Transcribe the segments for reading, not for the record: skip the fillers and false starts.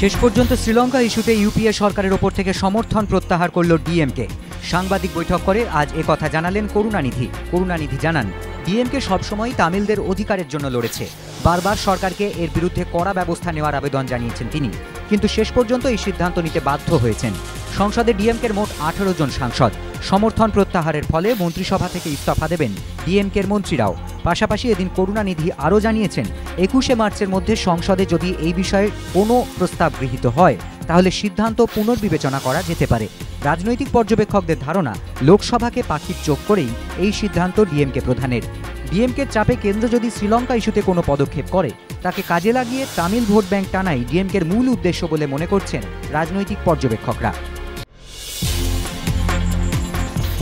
শেষ পর্যন্ত শ্রীলঙ্কা ইস্যুতে ইউপিএ সরকারের ওপর থেকে সমর্থন প্রত্যাহার করল ডিএমকে। সাংবাদিক বৈঠক করে আজ একথা জানালেন করুণানিধি। করুণানিধি জানান, ডিএমকে সবসময় তামিলদের অধিকারের জন্য লড়েছে। বারবার সরকারকে এর বিরুদ্ধে কড়া ব্যবস্থা নেওয়ার আবেদন জানিয়েছেন তিনি, কিন্তু শেষ পর্যন্ত এই সিদ্ধান্ত নিতে বাধ্য হয়েছেন। সংসদে ডিএমকের মোট 18 জন সাংসদ। সমর্থন প্রত্যাহারের ফলে মন্ত্রিসভা থেকে ইস্তফা দেবেন ডিএমকের মন্ত্রীরাও। পাশাপাশি এদিন করুণানিধি আরও জানিয়েছেন, 21শে মার্চের মধ্যে সংসদে যদি এই বিষয়ে কোনো প্রস্তাব গৃহীত হয় তাহলে সিদ্ধান্ত পুনর্বিবেচনা করা যেতে পারে। রাজনৈতিক পর্যবেক্ষকদের ধারণা, লোকসভাকে পাখির চোখ করেই এই সিদ্ধান্ত ডিএমকে প্রধানের। ডিএমকের চাপে কেন্দ্র যদি শ্রীলঙ্কা ইস্যুতে কোনো পদক্ষেপ করে তাকে কাজে লাগিয়ে তামিল ভোট ব্যাংক টানাই ডিএমকের মূল উদ্দেশ্য বলে মনে করছেন রাজনৈতিক পর্যবেক্ষকরা।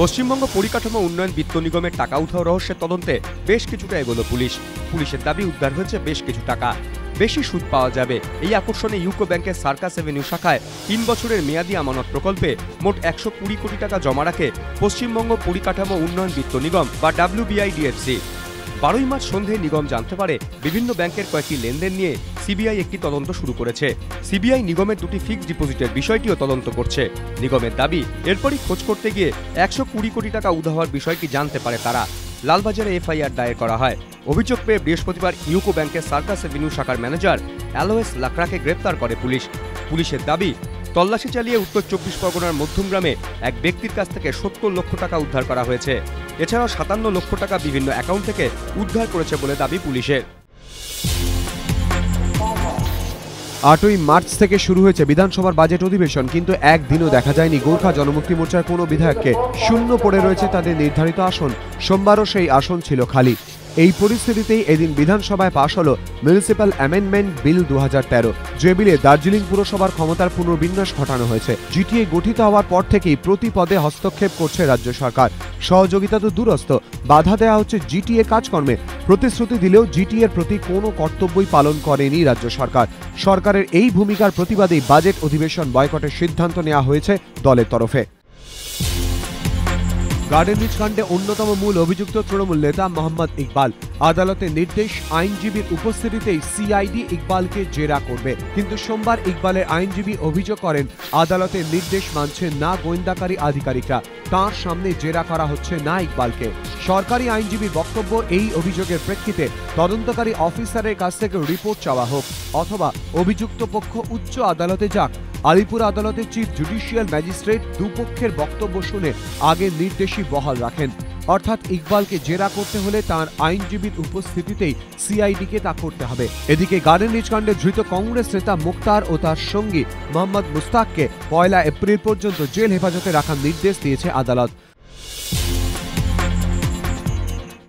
পশ্চিমবঙ্গ পরিকাঠামো উন্নয়ন বিত্ত নিগমের টাকা উঠাও রহস্যের তদন্তে বেশ কিছুটা এগোলো পুলিশ। পুলিশের দাবি উদ্ধার হয়েছে বেশ কিছু টাকা, বেশি সুদ পাওয়া যাবে। এই আকর্ষণে ইউকো ব্যাংকের সার্কাস এভিনিউ শাখায় 3 বছরের মেয়াদী আমানত প্রকল্পে মোট 120 কোটি টাকা জমা রাখে পশ্চিমবঙ্গ পরিকাঠামো উন্নয়ন বিত্ত নিগম বা WBIDFC। 12 মার্চ সন্ধ্যায় নিগম জানতে পারে বিভিন্ন ব্যাংকের কয়েকটি লেনদেন নিয়ে সিবিআই একটি তদন্ত শুরু করেছে। সিবিআই নিগমের 2টি ফিক্সড ডিপোজিটের বিষয়টিও তদন্ত করছে। নিগমের দাবি, এরপরই খোঁজ করতে গিয়ে 120 কোটি টাকা উধাও হওয়ার বিষয়টি জানতে পারে তারা। লালবাজারে এফআইআর দায়ের করা হয়। অভিযোগ পেয়ে বৃহস্পতিবার ইউকো ব্যাংকের সার্কাস এভিনিউ শাখার ম্যানেজার অ্যালোয়েস লাকড়াকে গ্রেপ্তার করে পুলিশ। পুলিশের দাবি, তল্লাশি চালিয়ে উত্তর 24 পরগনার মধ্যমগ্রামে এক ব্যক্তির কাছ থেকে 70 লক্ষ টাকা উদ্ধার করা হয়েছে। এছাড়াও 57 লক্ষ টাকা বিভিন্ন অ্যাকাউন্ট থেকে উদ্ধার করেছে বলে দাবি পুলিশের। 8ই মার্চ থেকে শুরু হয়েছে বিধানসভার বাজেট অধিবেশন, কিন্তু একদিনও দেখা যায়নি গোর্খা জনমুক্তি মোর্চার কোনো বিধায়ককে। শূন্য পড়ে রয়েছে তাদের নির্ধারিত আসন। সোমবারও সেই আসন ছিল খালি। এই পরিস্থিতিতেই এদিন বিধানসভায় পাশ হল মিউনিসিপ্যাল অ্যামেন্ডমেন্ট বিল 2013, যে বিলে দার্জিলিং পুরসভার ক্ষমতার পুনর্বিন্যাস ঘটানো হয়েছে। জিটিএ গঠিত হওয়ার পর থেকেই প্রতি পদে হস্তক্ষেপ করছে রাজ্য সরকার। সহযোগিতা তো দূরস্থ, বাধা দেওয়া হচ্ছে জিটিএ কাজকর্মে। প্রতিশ্রুতি দিলেও জিটিএর প্রতি কোনো কর্তব্যই পালন করেনি রাজ্য সরকার। সরকারের এই ভূমিকার প্রতিবাদেই বাজেট অধিবেশন বয়কটের সিদ্ধান্ত নেওয়া হয়েছে দলের তরফে। গার্ডেন রিচ কাণ্ডে অন্যতম মূল অভিযুক্ত তৃণমূল নেতা মোহাম্মদ ইকবাল। আদালতের নির্দেশ, আইনজীবীর উপস্থিতিতেই সিআইডি ইকবালকে জেরা করবে। কিন্তু সোমবার ইকবালের আইনজীবী অভিযোগ করেন, আদালতের নির্দেশ মানছেন না গোয়েন্দাকারী আধিকারিকরা। তাঁর সামনে জেরা করা হচ্ছে না ইকবালকে। সরকারি আইনজীবীর বক্তব্য, এই অভিযোগের প্রেক্ষিতে তদন্তকারী অফিসারের কাছ থেকে রিপোর্ট চাওয়া হোক অথবা অভিযুক্ত পক্ষ উচ্চ আদালতে যাক। আলিপুর আদালতের চিফ জুডিশিয়াল ম্যাজিস্ট্রেট দুপক্ষের বক্তব্য শুনে আগের নির্দেশই বহাল রাখেন। অর্থাৎ ইকবালকে জেরা করতে হলে তার আইনজীবীর উপস্থিতিতেই সিআইডিকে তা করতে হবে। এদিকে গার্ডেন রিচ কাণ্ডে ধৃত কংগ্রেস নেতা মুক্তার ও তার সঙ্গী মোহাম্মদ মুস্তাককে 1 এপ্রিল পর্যন্ত জেল হেফাজতে রাখার নির্দেশ দিয়েছে আদালত।